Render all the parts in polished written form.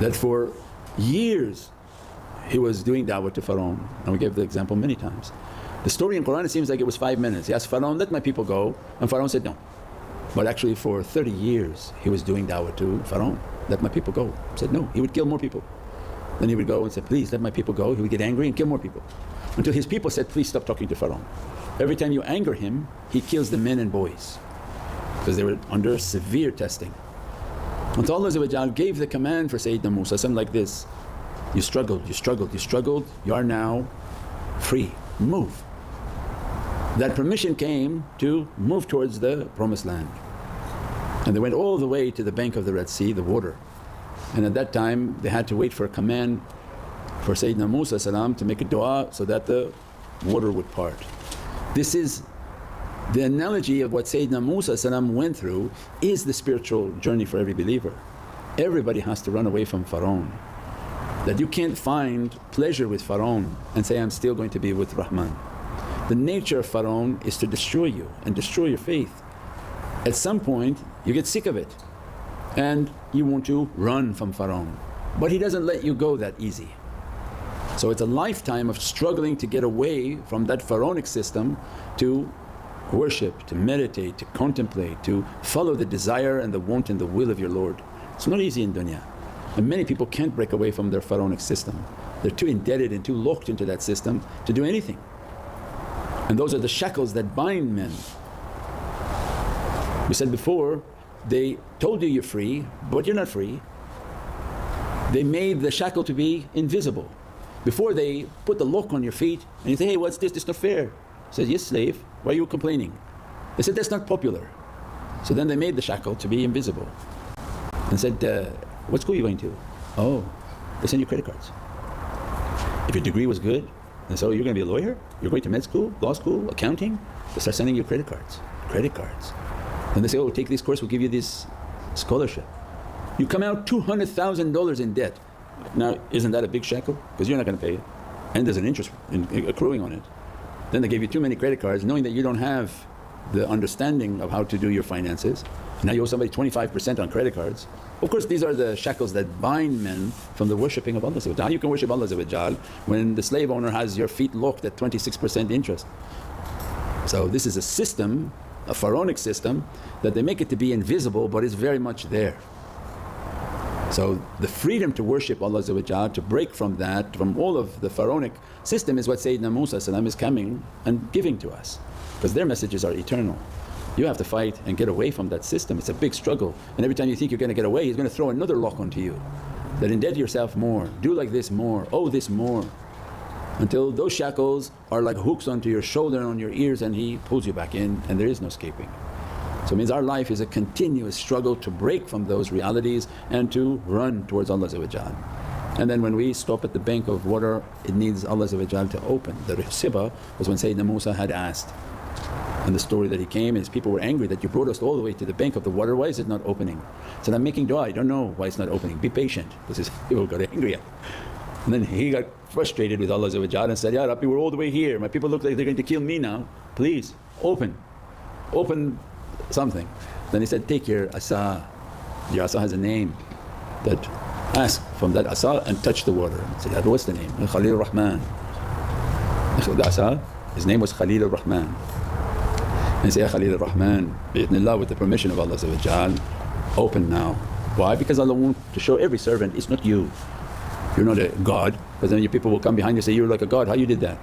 that for years he was doing da'wah to Pharaoh, and we gave the example many times. The story in Qur'an, it seems like it was 5 minutes. He asked Pharaoh, let my people go, and Pharaoh said no. But actually for 30 years he was doing da'wah to Pharaoh, let my people go. He said no, he would kill more people. Then he would go and say, please let my people go. He would get angry and kill more people, until his people said, please stop talking to Pharaoh. Every time you anger him, he kills the men and boys, because they were under severe testing. Until Allah gave the command for Sayyidina Musa, something like this: you struggled, you struggled, you struggled, you are now free, move. That permission came to move towards the promised land, and they went all the way to the bank of the Red Sea, the water. And at that time they had to wait for a command for Sayyidina Musa to make a dua so that the water would part. This is the analogy of what Sayyidina Musa went through, is the spiritual journey for every believer. Everybody has to run away from Pharaoh. That you can't find pleasure with Pharaoh and say, I'm still going to be with Rahman. The nature of Pharaoh is to destroy you and destroy your faith. At some point you get sick of it and you want to run from Pharaoh, but he doesn't let you go that easy. So it's a lifetime of struggling to get away from that Pharaonic system, to worship, to meditate, to contemplate, to follow the desire and the want and the will of your Lord. It's not easy in dunya, and many people can't break away from their Pharaonic system. They're too indebted and too locked into that system to do anything, and those are the shackles that bind men. We said before, they told you you're free, but you're not free. They made the shackle to be invisible. Before they put the lock on your feet and you say, hey, what's this, this is not fair. He says, yes slave, why are you complaining? They said, that's not popular. So then they made the shackle to be invisible and said, what school are you going to? Oh, they send you credit cards. If your degree was good, and so you're going to be a lawyer, you're going to med school, law school, accounting, they start sending you credit cards. Then they say, oh, take this course, we'll give you this scholarship. You come out $200,000 in debt. Now isn't that a big shackle? Because you're not going to pay it, and there's an interest accruing on it. Then they gave you too many credit cards, knowing that you don't have the understanding of how to do your finances. Now you owe somebody 25% on credit cards. Of course these are the shackles that bind men from the worshipping of Allah. How you can worship Allah when the slave owner has your feet locked at 26% interest? So this is a system, a Pharaonic system, that they make it to be invisible but it's very much there. So the freedom to worship Allah, to break from that, from all of the Pharaonic system, is what Sayyidina Musa is coming and giving to us, because their messages are eternal. You have to fight and get away from that system. It's a big struggle, and every time you think you're going to get away, he's going to throw another lock onto you, that indebt yourself more, do like this more, owe this more, until those shackles are like hooks onto your shoulder and on your ears, and he pulls you back in and there is no escaping. So it means our life is a continuous struggle to break from those realities and to run towards Allah. And then when we stop at the bank of water, it needs Allah to open. The Rihsiba was when Sayyidina Musa had asked, and the story that he came and his people were angry that you brought us all the way to the bank of the water, why is it not opening? He said, I'm making dua, I don't know why it's not opening, be patient. Because his people got angry. And then he got frustrated with Allah and said, Ya Rabbi, we're all the way here, my people look like they're going to kill me now, please open something. Then he said, take your asa has a name, that ask from that asa and touch the water. He said, what's the name? Khalil Rahman. The asa, his name was Khalil Rahman. And he said, Ya Khalil Rahman, bi'idhnillah, with the permission of Allah, open now. Why? Because Allah wants to show every servant, it's not you, you're not a God, because then your people will come behind you and say, you're like a God, how you did that?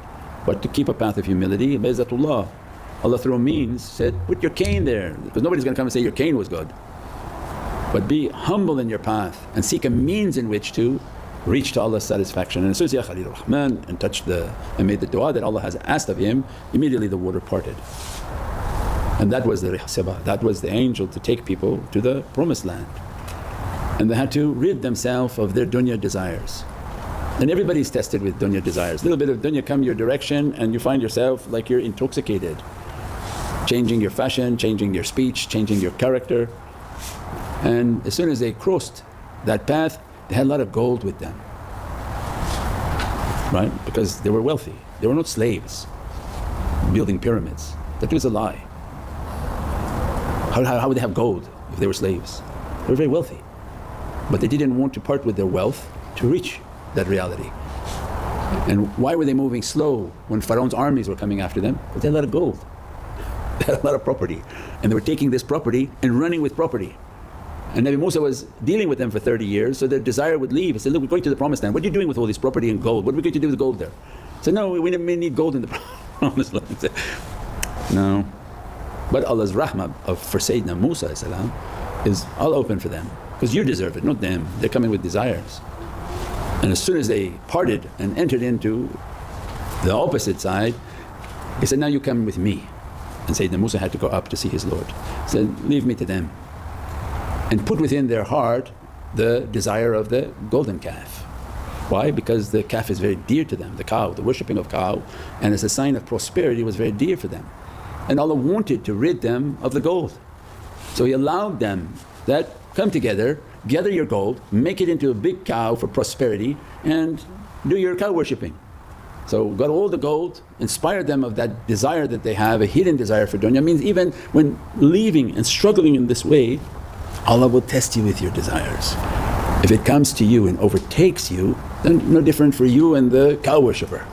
But to keep a path of humility, Baizatullah, Allah through a means said, put your cane there, because nobody's going to come and say your cane was good. But be humble in your path and seek a means in which to reach to Allah's satisfaction. And as soon as Ya Khalil Rahman and touched and made the dua that Allah has asked of him, immediately the water parted. And that was the Rihsiba, that was the angel to take people to the promised land. And they had to rid themselves of their dunya desires. And everybody's tested with dunya desires. A little bit of dunya come your direction and you find yourself like you're intoxicated, changing your fashion, changing your speech, changing your character. And as soon as they crossed that path, they had a lot of gold with them, right? Because they were wealthy, they were not slaves building pyramids. That was a lie. How would they have gold if they were slaves? They were very wealthy. but they didn't want to part with their wealth to reach that reality. And why were they moving slow when Pharaoh's armies were coming after them? Because they had a lot of gold, they had a lot of property, and they were taking this property and running with property. And Nabi Musa was dealing with them for 30 years, so their desire would leave. He said, look, we're going to the promised land. What are you doing with all this property and gold? What are we going to do with gold there? He said, no, we need gold in the promised land. He said, no. But Allah's rahmah for Sayyidina Musa is all open for them, because you deserve it, not them. They're coming with desires. And as soon as they parted and entered into the opposite side, he said, now you come with me. And Sayyidina Musa had to go up to see his Lord. He said, leave me to them. And put within their heart the desire of the golden calf. Why? Because the calf is very dear to them, the cow, the worshipping of cow, and as a sign of prosperity was very dear for them. And Allah wanted to rid them of the gold. So He allowed them that come together, gather your gold, make it into a big cow for prosperity, and do your cow worshipping. So got all the gold, inspired them of that desire that they have, a hidden desire for dunya. Means even when leaving and struggling in this way, Allah will test you with your desires. If it comes to you and overtakes you, then no different for you and the cow worshipper.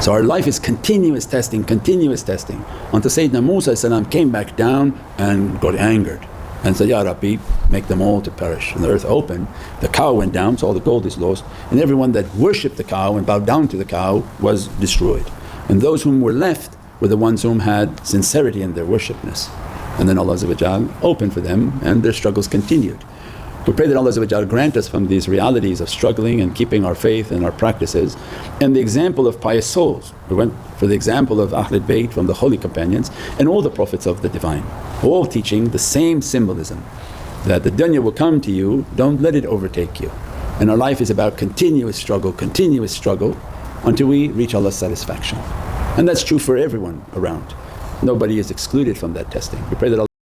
So our life is continuous testing until Sayyidina Musa came back down and got angered and said, Ya Rabbi, make them all to perish. And the earth opened, the cow went down, so all the gold is lost, and everyone that worshipped the cow and bowed down to the cow was destroyed. And those whom were left were the ones whom had sincerity in their worshipness. And then Allah opened for them and their struggles continued. We pray that Allah grant us from these realities of struggling and keeping our faith and our practices, and the example of pious souls. We went for the example of Ahlul Bayt from the holy companions and all the Prophets of the Divine, all teaching the same symbolism, that the dunya will come to you, don't let it overtake you. And our life is about continuous struggle until we reach Allah's satisfaction. And that's true for everyone around. Nobody is excluded from that testing. We pray that Allah